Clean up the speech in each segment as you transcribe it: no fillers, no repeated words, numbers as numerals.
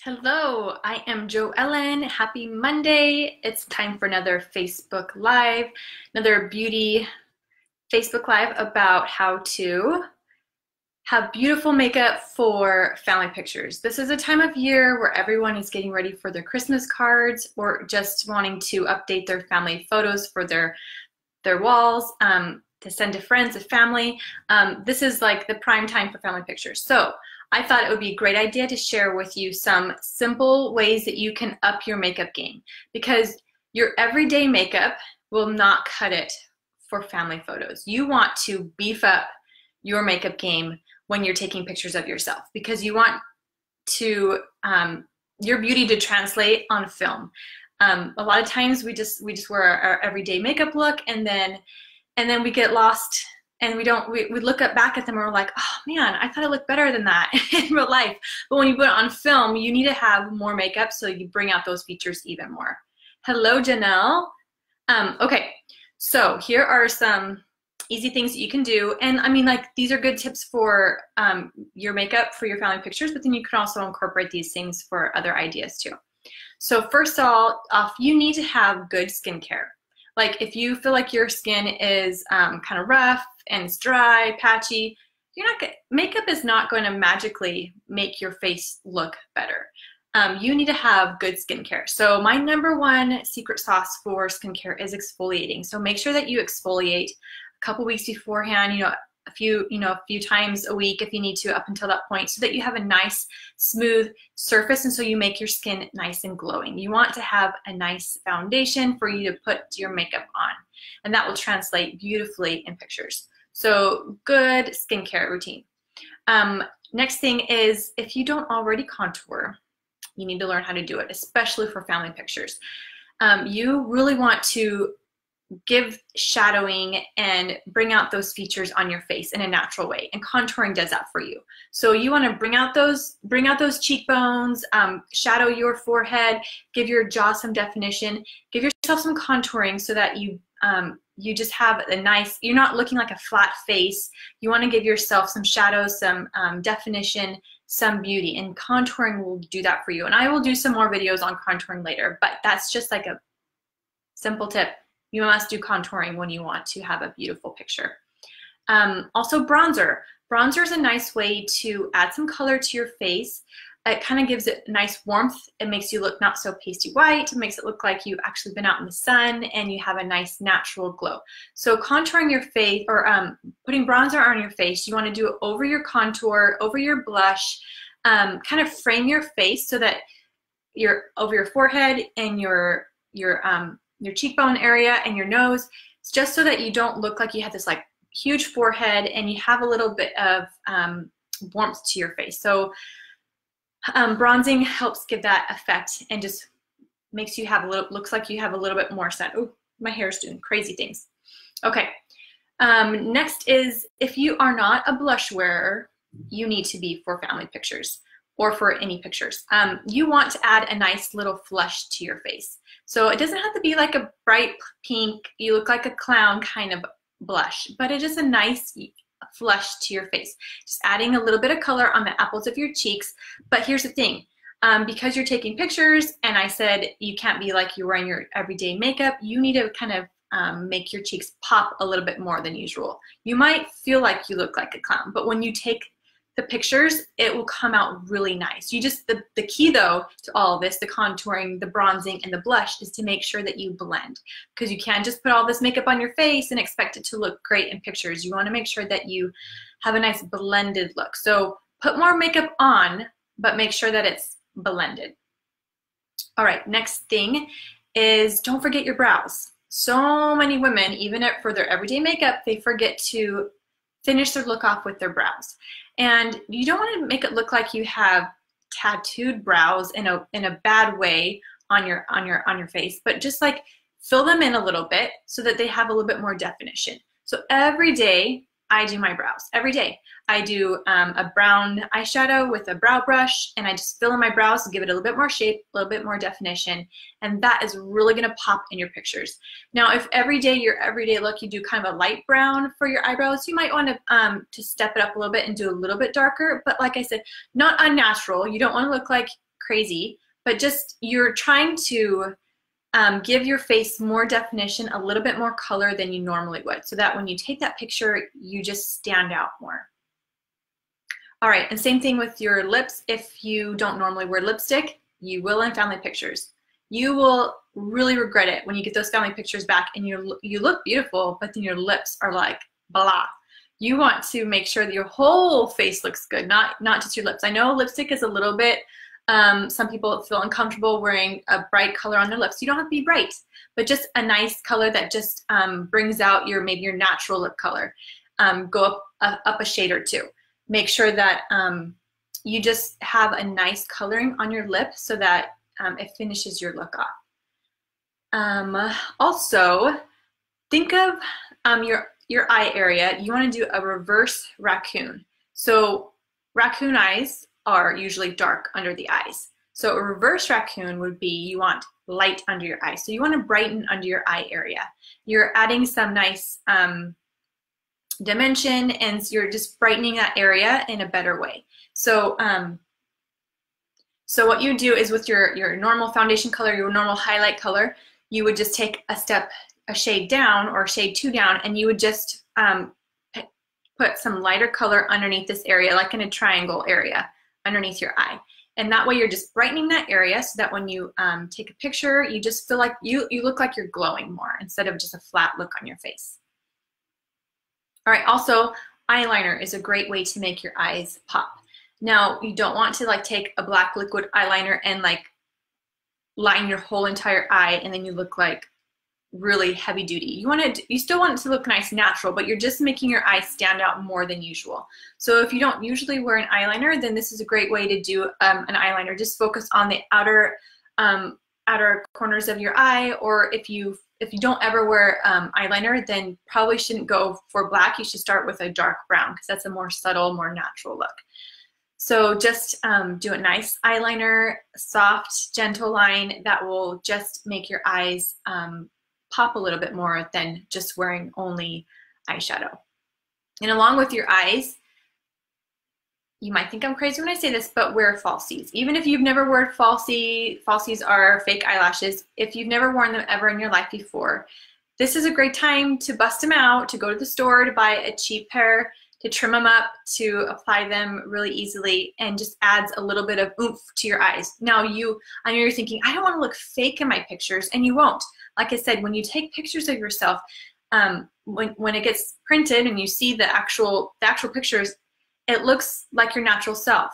Hello, I am Joellen. Happy Monday. It's time for another Facebook Live, another beauty Facebook Live about how to have beautiful makeup for family pictures. This is a time of year where everyone is getting ready for their Christmas cards or just wanting to update their family photos for their walls to send to friends and family. This is like the prime time for family pictures. So I thought it would be a great idea to share with you some simple ways that you can up your makeup game, because your everyday makeup will not cut it for family photos. You want to beef up your makeup game when you're taking pictures of yourself, because you want to your beauty to translate on film. A lot of times we just wear our everyday makeup look, and then we get lost and we look back at them and we're like, oh man, I thought it looked better than that in real life. But when you put it on film, you need to have more makeup so you bring out those features even more. Hello, Janelle. Okay, so here are some easy things that you can do. And I mean, like, these are good tips for your makeup for your family pictures, but then you can also incorporate these things for other ideas too. So first off, you need to have good skincare. Like, if you feel like your skin is kind of rough and it's dry, patchy, makeup is not going to magically make your face look better. You need to have good skincare. So my #1 secret sauce for skincare is exfoliating. So make sure that you exfoliate a couple weeks beforehand, a few times a week if you need to, up until that point, so that you have a nice smooth surface, and so you make your skin nice and glowing. You want to have a nice foundation for you to put your makeup on, and that will translate beautifully in pictures. So good skincare routine. Next thing is, if you don't already contour, you need to learn how to do it, especially for family pictures. You really want to give shadowing and bring out those features on your face in a natural way, and contouring does that for you. So you want to bring out those cheekbones, shadow your forehead, give your jaw some definition, give yourself some contouring so that you just have a nice, you're not looking like a flat face. You want to give yourself some shadow, some definition, some beauty, and contouring will do that for you. And I will do some more videos on contouring later, but that's just like a simple tip. You must do contouring when you want to have a beautiful picture. Also bronzer. Bronzer is a nice way to add some color to your face. It kind of gives it nice warmth. It makes you look not so pasty white. It makes it look like you've actually been out in the sun and you have a nice natural glow. So contouring your face, or putting bronzer on your face, you want to do it over your contour, over your blush, kind of frame your face so that you're over your forehead and your cheekbone area and your nose. It's just so that you don't look like you have this like huge forehead, and you have a little bit of warmth to your face. So bronzing helps give that effect and just makes you have looks like you have a little bit more sun. Oh, my hair's doing crazy things. Okay, next is, if you are not a blush wearer, you need to be for family pictures or for any pictures. You want to add a nice little flush to your face. So it doesn't have to be like a bright pink, you look like a clown kind of blush, but it is a nice flush to your face. Just adding a little bit of color on the apples of your cheeks. But here's the thing, because you're taking pictures, and I said you can't be like you're wearing your everyday makeup, you need to kind of make your cheeks pop a little bit more than usual. You might feel like you look like a clown, but when you take the pictures, it will come out really nice. The key though to all of this, the contouring, the bronzing, and the blush, is to make sure that you blend, because you can't just put all this makeup on your face and expect it to look great in pictures. You want to make sure that you have a nice blended look. So put more makeup on, but make sure that it's blended. All right, next thing is, don't forget your brows. So many women, even for their everyday makeup, they forget to finish their look off with their brows. And you don't want to make it look like you have tattooed brows in a bad way on your face, but just like fill them in a little bit so that they have a little bit more definition. So every day I do my brows. Every day I do a brown eyeshadow with a brow brush, and I just fill in my brows to give it a little bit more shape, a little bit more definition, and that is really going to pop in your pictures. Now, if every day, your everyday look, you do kind of a light brown for your eyebrows, you might want to step it up a little bit and do a little bit darker, but like I said, not unnatural. You don't want to look like crazy, but just you're trying to give your face more definition, a little bit more color than you normally would, so that when you take that picture, you just stand out more. All right, and same thing with your lips. If you don't normally wear lipstick, you will in family pictures. You will really regret it when you get those family pictures back and you look beautiful, but then your lips are like blah. You want to make sure that your whole face looks good, not just your lips. I know lipstick is a little bit, some people feel uncomfortable wearing a bright color on their lips. You don't have to be bright, but just a nice color that just brings out maybe your natural lip color. Go up a shade or two. Make sure that you just have a nice coloring on your lip so that it finishes your look off. Also, think of your eye area. You want to do a reverse raccoon. So raccoon eyes are usually dark under the eyes. So a reverse raccoon would be you want light under your eyes. So you want to brighten under your eye area. You're adding some nice dimension, and you're just brightening that area in a better way. So so what you do is with your normal foundation color, your normal highlight color, you would just take a shade down or a shade 2 down, and you would just put some lighter color underneath this area, like in a triangle area underneath your eye. And that way you're just brightening that area so that when you take a picture, you just feel like you look like you're glowing more instead of just a flat look on your face. All right, also eyeliner is a great way to make your eyes pop. Now, you don't want to like take a black liquid eyeliner and like line your whole entire eye and then you look like really heavy duty. You still want it to look nice, natural, but you're just making your eyes stand out more than usual. So if you don't usually wear an eyeliner, then this is a great way to do an eyeliner. Just focus on the outer corners of your eye, or if you don't ever wear eyeliner, then probably shouldn't go for black. You should start with a dark brown because that's a more subtle, more natural look. So just do a nice eyeliner, soft, gentle line that will just make your eyes pop a little bit more than just wearing only eyeshadow. And along with your eyes, you might think I'm crazy when I say this, but wear falsies. Even if you've never worn falsies are fake eyelashes. If you've never worn them ever in your life before, this is a great time to bust them out, to go to the store, to buy a cheap pair, to trim them up, to apply them really easily, and just adds a little bit of oomph to your eyes. Now I know you're thinking, I don't want to look fake in my pictures, and you won't. Like I said, when you take pictures of yourself, when it gets printed and you see the actual pictures, it looks like your natural self.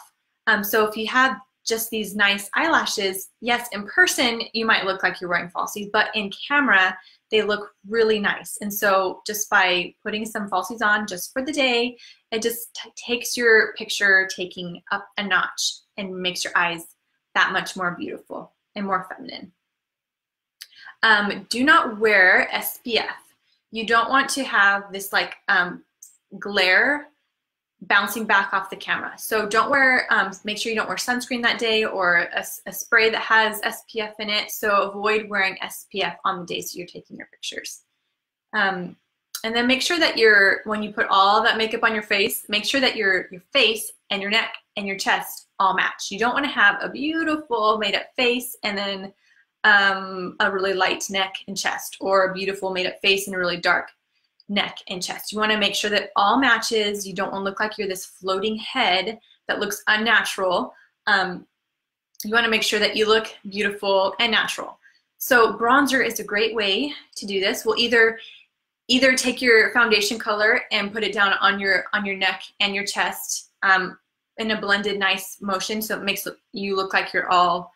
So if you have just these nice eyelashes, yes, in person, you might look like you're wearing falsies, but in camera, they look really nice. And so just by putting some falsies on just for the day, it just takes your picture taking up a notch and makes your eyes that much more beautiful and more feminine. Do not wear SPF. You don't want to have this like glare bouncing back off the camera. So don't wear, make sure you don't wear sunscreen that day or a spray that has SPF in it. So avoid wearing SPF on the days you're taking your pictures. And then make sure that when you put all that makeup on your face, make sure that your face and your neck and your chest all match. You don't want to have a beautiful made up face and then a really light neck and chest, or a beautiful made up face and a really dark neck and chest. You want to make sure that all matches. You don't want to look like you're this floating head that looks unnatural. You want to make sure that you look beautiful and natural. So bronzer is a great way to do this. We'll either take your foundation color and put it down on your neck and your chest in a blended nice motion, so it makes you look like you're all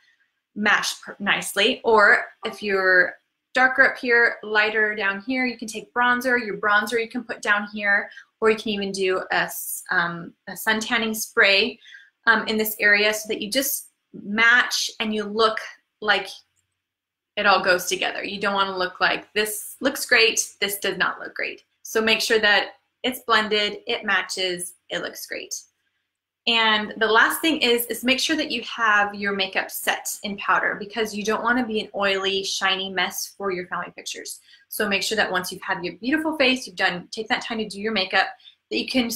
matched nicely. Or if you're darker up here, lighter down here, you can take bronzer. Your bronzer you can put down here, or you can even do a sun tanning spray in this area so that you just match and you look like it all goes together. You don't want to look like this looks great, this does not look great. So make sure that it's blended, it matches, it looks great. And the last thing is make sure that you have your makeup set in powder, because you don't want to be an oily, shiny mess for your family pictures. So make sure that once you've had your beautiful face, take that time to do your makeup, that you can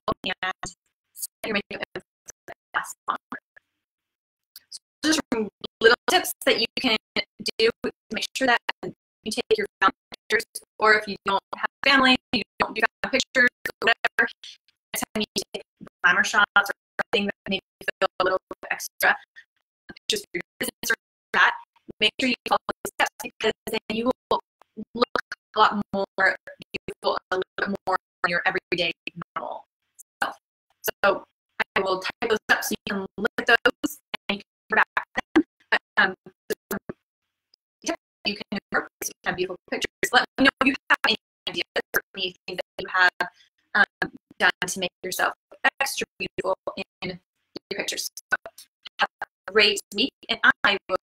and set your makeup and last longer. So just some little tips that you can do to make sure that you take your family pictures, or if you don't have family, you don't do family pictures, whatever, next time you take glamour shots or something that makes you feel a little bit extra pictures for your business or that, make sure you follow the steps, because then you will look a lot more beautiful, a little bit more on your everyday normal self. So I will type those up so you can look at those and you can refer back to them. You can have beautiful pictures. Let me know if you have any ideas or anything that you have done to make yourself extra beautiful in your pictures. So have a great week, and I will